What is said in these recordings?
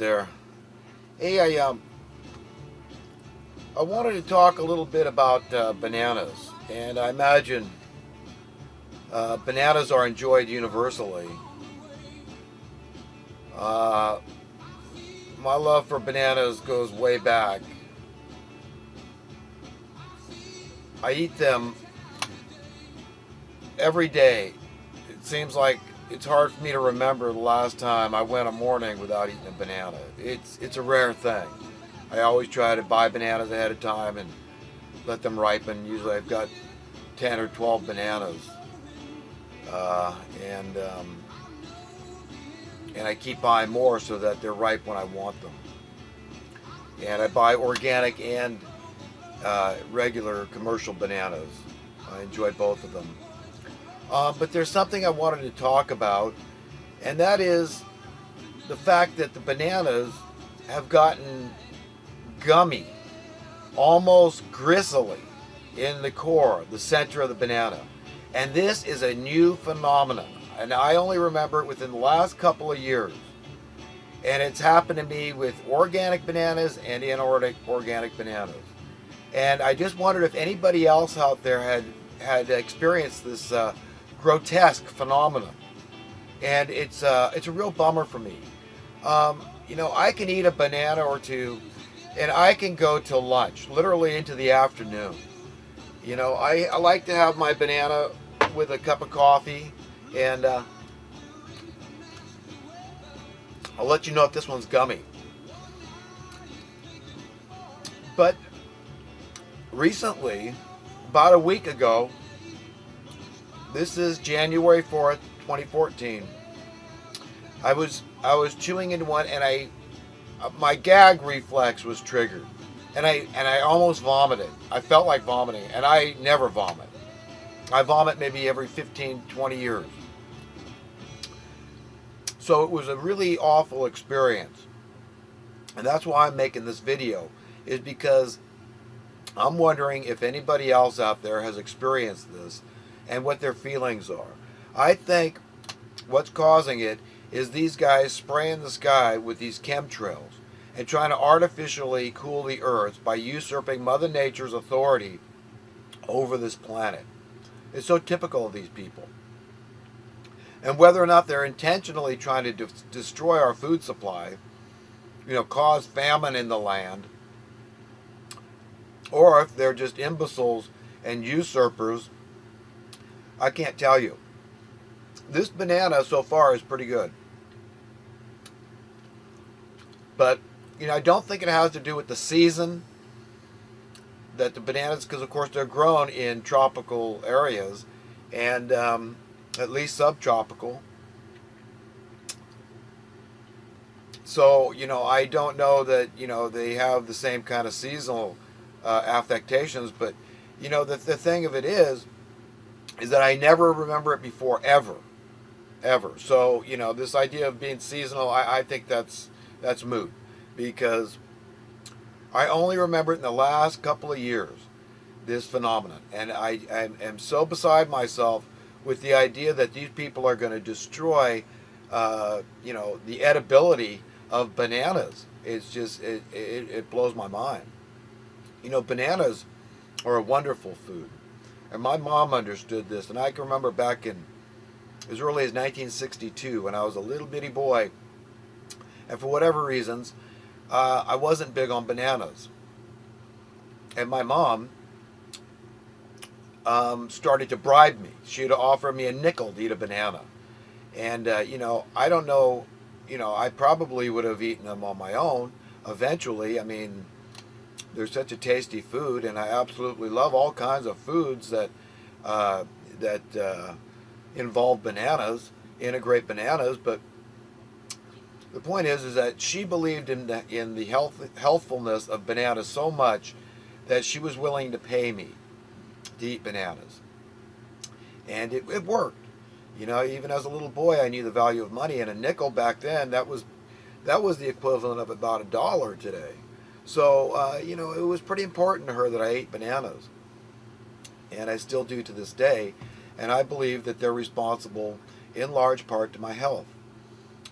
there. Hey, I wanted to talk a little bit about bananas, and I imagine bananas are enjoyed universally. Uh, my love for bananas goes way back. I eat them every day. It seems like it's hard for me to remember the last time I went a morning without eating a banana. It's a rare thing. I always try to buy bananas ahead of time and let them ripen. Usually I've got 10 or 12 bananas, uh, and um, and I keep buying more so that they're ripe when I want them. And I buy organic and regular commercial bananas. I enjoy both of them. But there's something I wanted to talk about, and that is the fact that the bananas have gotten gummy, almost gristly in the core, the center of the banana. And this is a new phenomenon. And I only remember it within the last couple of years. And it's happened to me with organic bananas and inorganic bananas. And I just wondered if anybody else out there had experienced this grotesque phenomenon. And it's a real bummer for me. I can eat a banana or two, and I can go till lunch, literally into the afternoon. I like to have my banana with a cup of coffee, and I'll let you know if this one's gummy. But recently, about a week ago, this is January 4th, 2014. I was chewing into one, and my gag reflex was triggered, and I almost vomited. I felt like vomiting, and I never vomit. I vomit maybe every 15, 20 years. So it was a really awful experience. And that's why I'm making this video, is because I'm wondering if anybody else out there has experienced this and what their feelings are. I think what's causing it is these guys spraying the sky with these chemtrails and trying to artificially cool the earth by usurping Mother Nature's authority over this planet. It's so typical of these people. And whether or not they're intentionally trying to destroy our food supply, cause famine in the land, or if they're just imbeciles and usurpers, I can't tell you. This banana so far is pretty good. But, I don't think it has to do with the season that the bananas, because of course they're grown in tropical areas, and at least subtropical. So, I don't know that, they have the same kind of seasonal affectations, but, the thing of it is that I never remember it before, ever. So, this idea of being seasonal, I think that's moot, because I only remember it in the last couple of years, this phenomenon. And I am so beside myself with the idea that these people are going to destroy, the edibility of bananas. It's just, it blows my mind. Bananas are a wonderful food. And my mom understood this. And I can remember back in as early as 1962 when I was a little bitty boy. And for whatever reasons, I wasn't big on bananas. And my mom started to bribe me. She'd offer me a nickel to eat a banana. And, I don't know, I probably would have eaten them on my own eventually. I mean, they're such a tasty food, and I absolutely love all kinds of foods that involve bananas, integrate bananas. But the point is that she believed in the healthfulness of bananas so much that she was willing to pay me to eat bananas, and it worked. Even as a little boy, I knew the value of money, and a nickel back then, that was the equivalent of about $1 today. So it was pretty important to her that I ate bananas, and I still do to this day. And I believe that they're responsible in large part to my health.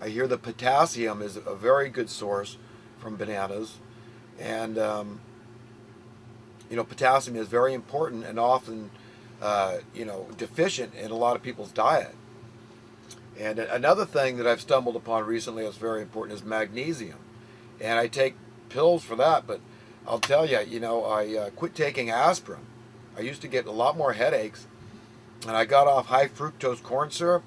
I hear the potassium is a very good source from bananas, and potassium is very important and often deficient in a lot of people's diet. And another thing that I've stumbled upon recently that's very important is magnesium, and I take pills for that. But I'll tell you, I quit taking aspirin. I used to get a lot more headaches, and I got off high fructose corn syrup,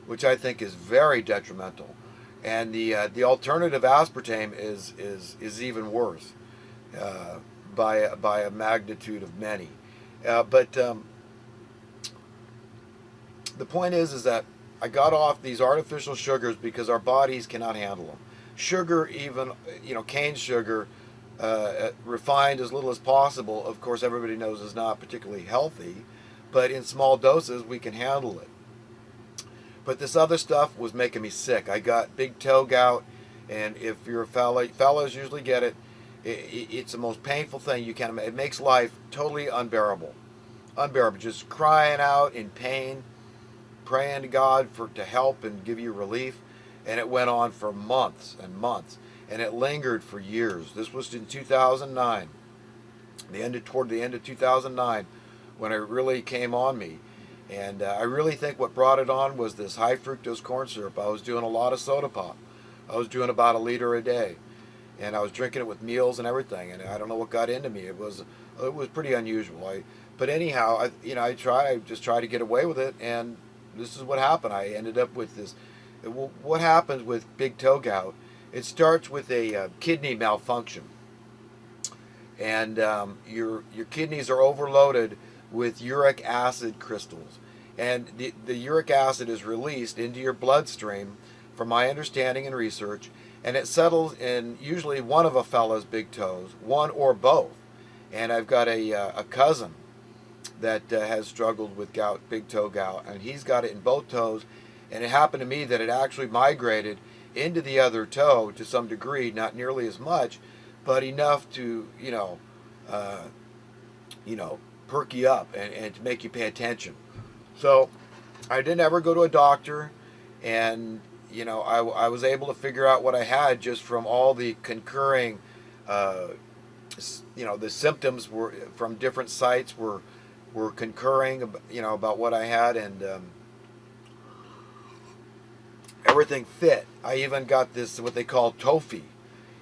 which I think is very detrimental. And the alternative aspartame is even worse by a magnitude of many. But the point is that I got off these artificial sugars because our bodies cannot handle them. Sugar, even cane sugar, refined as little as possible. Of course, everybody knows is not particularly healthy, but in small doses we can handle it. But this other stuff was making me sick. I got big toe gout, and if you're a fella, fellas usually get it. It's the most painful thing you can imagine. It makes life totally unbearable. Unbearable. Just crying out in pain, praying to God to help and give you relief. And it went on for months and months. And it lingered for years. This was in 2009. Toward the end of 2009 when it really came on me. And I really think what brought it on was this high fructose corn syrup. I was doing a lot of soda pop. I was doing about 1 liter a day. And I was drinking it with meals and everything. And I don't know what got into me. It was pretty unusual. But anyhow, I just tried to get away with it. And this is what happened. I ended up with this. What happens with big toe gout? It starts with a kidney malfunction. And your kidneys are overloaded with uric acid crystals. And the uric acid is released into your bloodstream, from my understanding and research, and it settles in usually one of a fella's big toes, one or both. And I've got a cousin that has struggled with gout, big toe gout, and he's got it in both toes. And it happened to me that it actually migrated into the other toe to some degree, not nearly as much, but enough to, perk you up and to make you pay attention. So I didn't ever go to a doctor, and I was able to figure out what I had just from all the concurring, the symptoms were from different sites were concurring, about what I had, and everything fit. I even got this what they call tofi.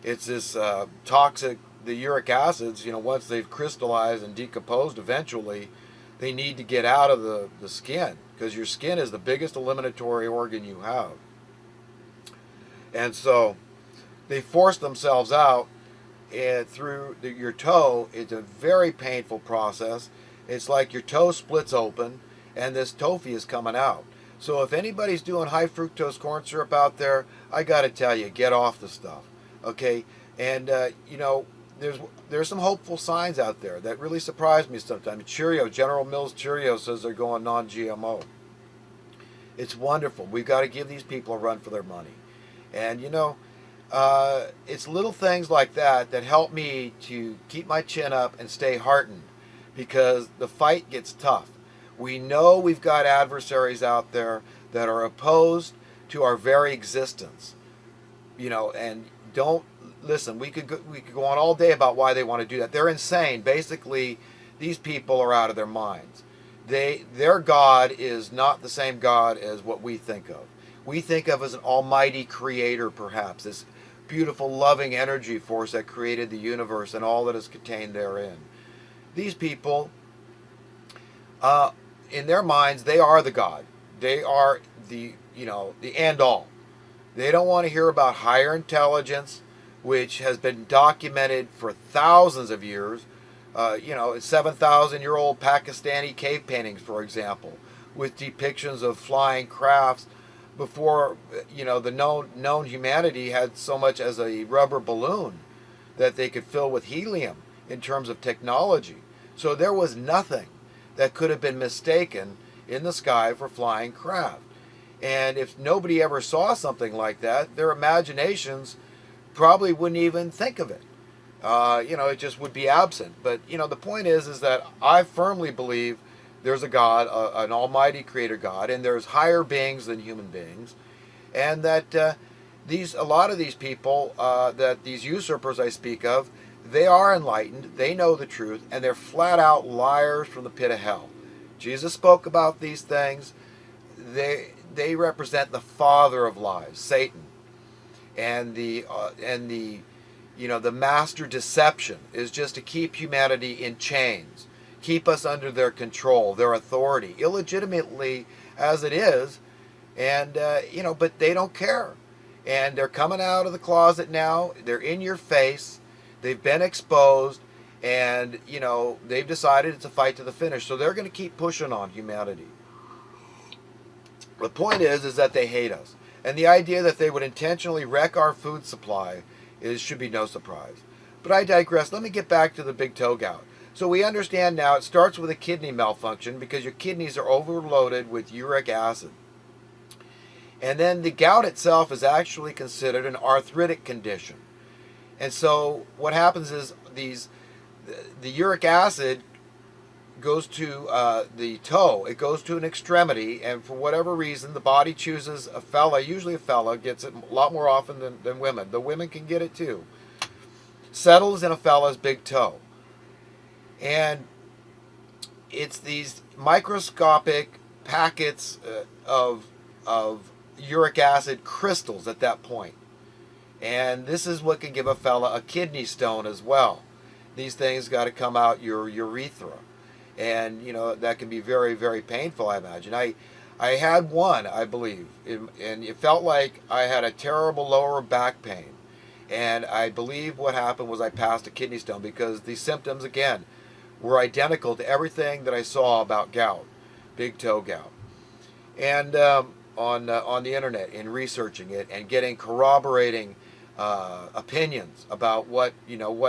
It's this toxic. The uric acids, once they've crystallized and decomposed, eventually they need to get out of the skin, because your skin is the biggest eliminatory organ you have. And so they force themselves out through your toe. It's a very painful process. It's like your toe splits open and this tofi is coming out. So if anybody's doing high fructose corn syrup out there, I got to tell you, get off the stuff. Okay? And, there's some hopeful signs out there that really surprise me sometimes. General Mills Cheerios says they're going non-GMO. It's wonderful. We've got to give these people a run for their money. And, it's little things like that that help me to keep my chin up and stay heartened, because the fight gets tough. We know we've got adversaries out there that are opposed to our very existence. And don't listen. We could go on all day about why they want to do that. They're insane. Basically, these people are out of their minds. Their God is not the same God as what we think of. We think of as an almighty creator, perhaps, this beautiful, loving energy force that created the universe and all that is contained therein. These people, in their minds, they are the God. They are the end all. They don't want to hear about higher intelligence, which has been documented for thousands of years. 7,000-year-old Pakistani cave paintings, for example, with depictions of flying crafts before the known humanity had so much as a rubber balloon that they could fill with helium in terms of technology. So there was nothing that could have been mistaken in the sky for flying craft. And if nobody ever saw something like that, their imaginations probably wouldn't even think of it. It just would be absent. But, the point is that I firmly believe there's a God, an almighty creator God, and there's higher beings than human beings. and that a lot of these people, that these usurpers I speak of, they are enlightened, they know the truth, and they're flat out liars from the pit of hell. Jesus spoke about these things. They represent the father of lies, Satan, and the the master deception is just to keep humanity in chains, keep us under their control, their authority, illegitimately as it is, and but they don't care, and they're coming out of the closet now. They're in your face. They've been exposed, and they've decided it's a fight to the finish. So they're going to keep pushing on humanity. The point is that they hate us, and the idea that they would intentionally wreck our food supply should be no surprise. But I digress. Let me get back to the big toe gout. So we understand now it starts with a kidney malfunction because your kidneys are overloaded with uric acid. And then the gout itself is actually considered an arthritic condition. And so what happens is the uric acid goes to the toe. It goes to an extremity, and for whatever reason, the body chooses a fella. Usually a fella gets it a lot more often than women. The women can get it too. Settles in a fella's big toe. And it's these microscopic packets of uric acid crystals at that point. And this is what can give a fella a kidney stone as well. These things got to come out your urethra. And, that can be very, very painful, I imagine. I had one, I believe, and it felt like I had a terrible lower back pain. And I believe what happened was I passed a kidney stone because the symptoms, again, were identical to everything that I saw about gout, big toe gout. And on the internet, in researching it and getting corroborating opinions about what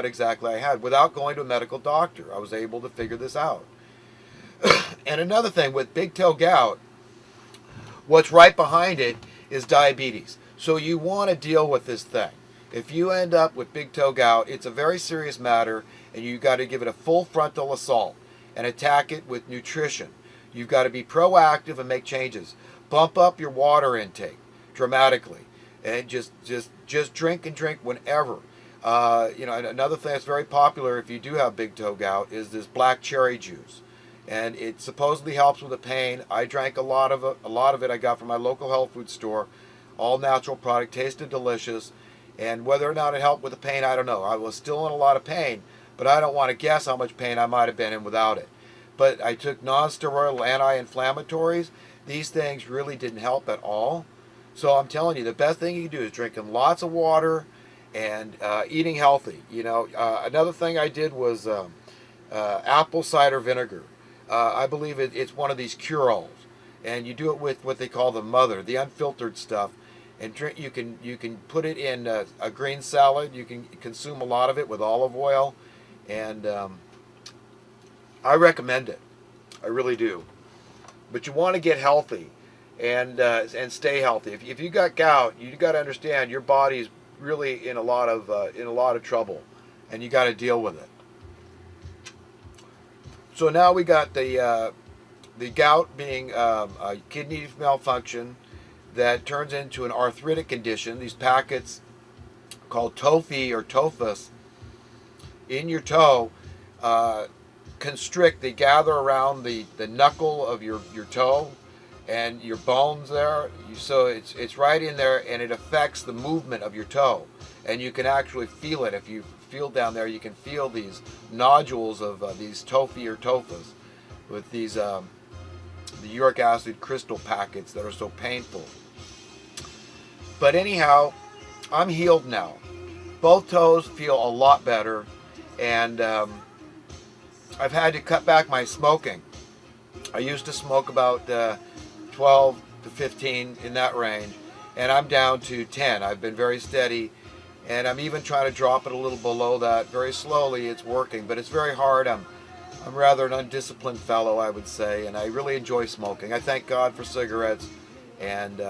exactly I had without going to a medical doctor, I was able to figure this out. And another thing with big toe gout, what's right behind it is diabetes. So you want to deal with this thing. If you end up with big toe gout, it's a very serious matter, and you've got to give it a full frontal assault and attack it with nutrition. You've got to be proactive and make changes. Bump up your water intake dramatically, and just drink and drink whenever. And another thing that's very popular if you do have big toe gout is this black cherry juice. And it supposedly helps with the pain. I drank a lot of it I got from my local health food store. All natural product, tasted delicious. And whether or not it helped with the pain, I don't know. I was still in a lot of pain, but I don't want to guess how much pain I might have been in without it. But I took non-steroidal anti-inflammatories. These things really didn't help at all. So I'm telling you, the best thing you can do is drinking lots of water and eating healthy. Another thing I did was apple cider vinegar. I believe it's one of these cure-alls, and you do it with what they call the mother, the unfiltered stuff, and drink. You can put it in a green salad. You can consume a lot of it with olive oil, and I recommend it. I really do. But you want to get healthy and stay healthy. If you got gout, you got to understand your body's really in a lot of trouble, and you got to deal with it. So now we got the gout being a kidney malfunction that turns into an arthritic condition. These packets called tophi or tophus in your toe constrict. They gather around the knuckle of your toe and your bones there. So it's right in there, and it affects the movement of your toe. And you can actually feel it. If you feel down there, you can feel these nodules of these tophi or tophus with these the uric acid crystal packets that are so painful. But anyhow, I'm healed now. Both toes feel a lot better, and I've had to cut back my smoking. I used to smoke about 12 to 15 in that range, and I'm down to 10. I've been very steady, and I'm even trying to drop it a little below that. Very slowly, it's working, but it's very hard. I'm rather an undisciplined fellow, I would say, and I really enjoy smoking. I thank God for cigarettes, and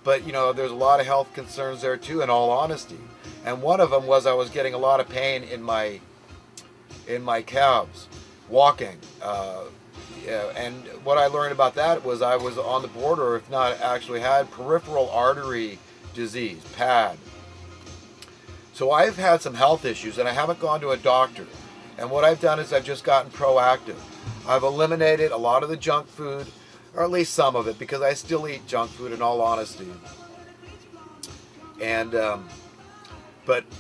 but there's a lot of health concerns there too, in all honesty. And one of them was I was getting a lot of pain in my calves walking. And what I learned about that was I was on the border, if not actually had peripheral artery disease, PAD. So I've had some health issues and I haven't gone to a doctor. And what I've done is I've just gotten proactive. I've eliminated a lot of the junk food, or at least some of it, because I still eat junk food in all honesty. And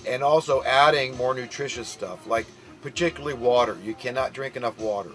and also adding more nutritious stuff, like particularly water. You cannot drink enough water.